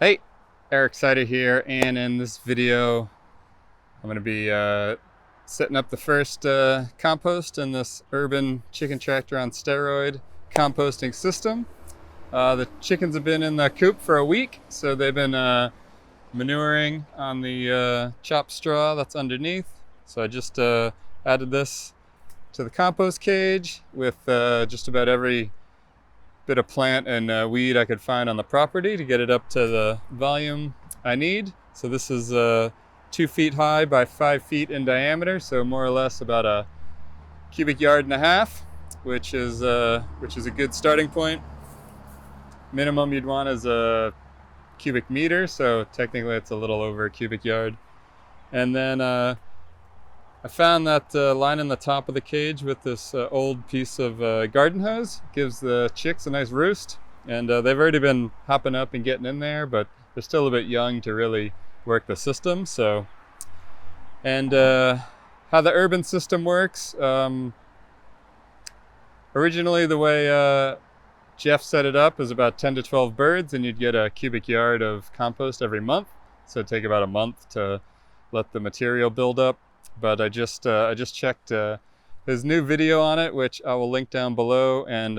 Hey, Eric Sider here, and in this video I'm going to be setting up the first compost in this urban chicken tractor on steroid composting system. The chickens have been in the coop for a week, so they've been manuring on the chopped straw that's underneath. So I just added this to the compost cage with just about every bit of plant and weed I could find on the property to get it up to the volume I need. So this is 2 feet high by 5 feet in diameter, so more or less about a cubic yard and a half, which is a good starting point. Minimum you'd want is a cubic meter, so technically it's a little over a cubic yard. And then I found that line in the top of the cage with this old piece of garden hose gives the chicks a nice roost, and they've already been hopping up and getting in there, but they're still a bit young to really work the system. So, and how the urban system works, originally the way Geoff set it up is about 10 to 12 birds, and you'd get a cubic yard of compost every month. So it'd take about a month to let the material build up. But I just checked his new video on it, which I will link down below. And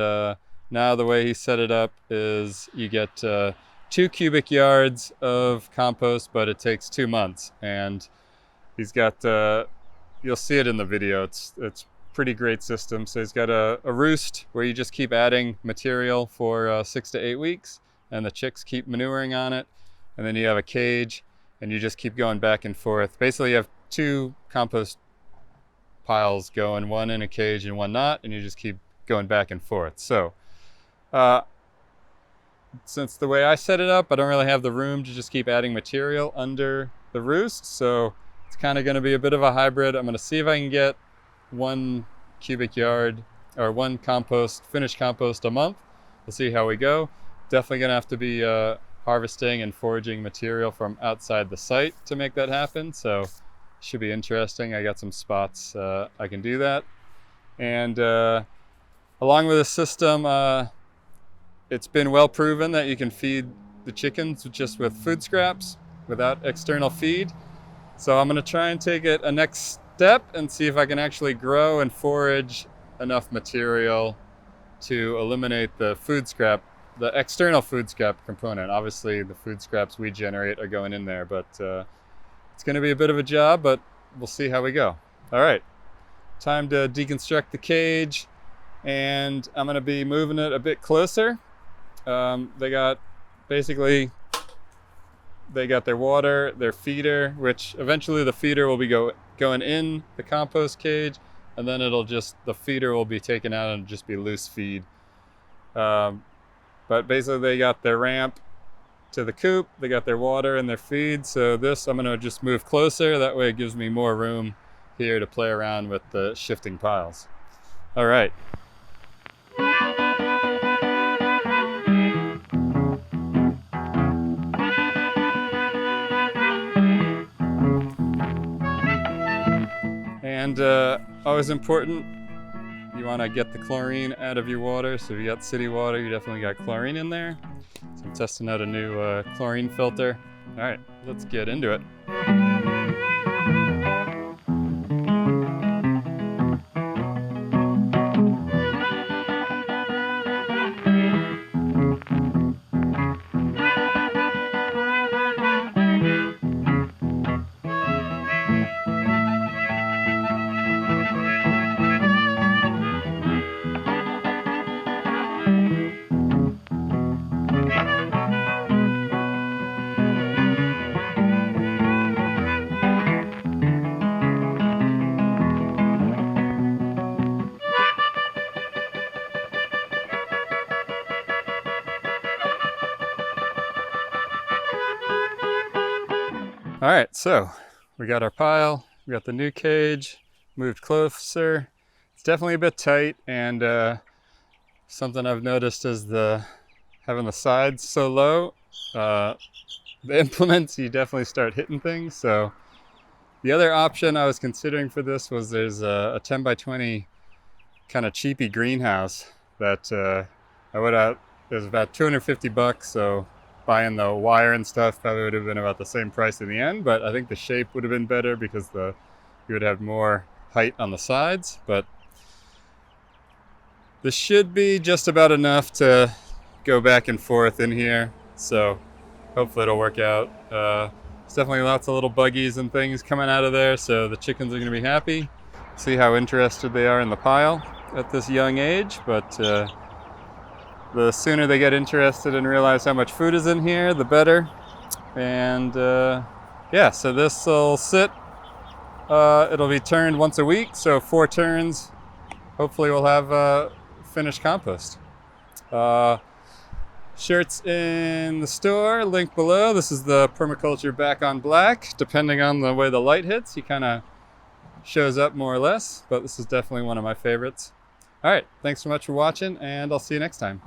now the way he set it up is you get 2 cubic yards of compost, but it takes 2 months. And he's got you'll see it in the video. It's pretty great system. So he's got a roost where you just keep adding material for 6 to 8 weeks, and the chicks keep manuring on it. And then you have a cage, and you just keep going back and forth. Basically, you have 2 compost piles going, one in a cage and one not, and you just keep going back and forth. So since the way I set it up, I don't really have the room to just keep adding material under the roost, so it's kind of going to be a bit of a hybrid. I'm going to see if I can get 1 cubic yard or 1 finished compost a month. We'll see how we go. Definitely going to have to be harvesting and foraging material from outside the site to make that happen, so should be interesting. I got some spots I can do that. And along with the system, it's been well proven that you can feed the chickens just with food scraps without external feed. So I'm going to try and take it a next step and see if I can actually grow and forage enough material to eliminate the food scrap, the external food scrap component. Obviously the food scraps we generate are going in there, but it's going to be a bit of a job, but we'll see how we go. All right, time to deconstruct the cage, and I'm going to be moving it a bit closer. They got their water, their feeder, which eventually the feeder will be going in the compost cage, and then the feeder will be taken out and just be loose feed. But basically they got their ramp to the coop, they got their water and their feed. So this, I'm going to just move closer. That way it gives me more room here to play around with the shifting piles. All right. And always important, you want to get the chlorine out of your water. So if you got city water, you definitely got chlorine in there. So I'm testing out a new chlorine filter. All right, let's get into it. All right, so we got our pile, we got the new cage, moved closer. It's definitely a bit tight, and something I've noticed is having the sides so low, the implements, you definitely start hitting things. So the other option I was considering for this was there's a 10 by 20 kind of cheapy greenhouse that it was about $250, so buying the wire and stuff probably would have been about the same price in the end, but I think the shape would have been better because you would have more height on the sides. But this should be just about enough to go back and forth in here, so hopefully it'll work out. There's definitely lots of little buggies and things coming out of there, so the chickens are going to be happy. See how interested they are in the pile at this young age, but the sooner they get interested and realize how much food is in here, the better. And yeah, so this will sit. It'll be turned once a week, so 4 turns. Hopefully we'll have finished compost. Shirts in the store, link below. This is the Permaculture Back on Black. Depending on the way the light hits, he kind of shows up more or less, but this is definitely one of my favorites. All right, thanks so much for watching, and I'll see you next time.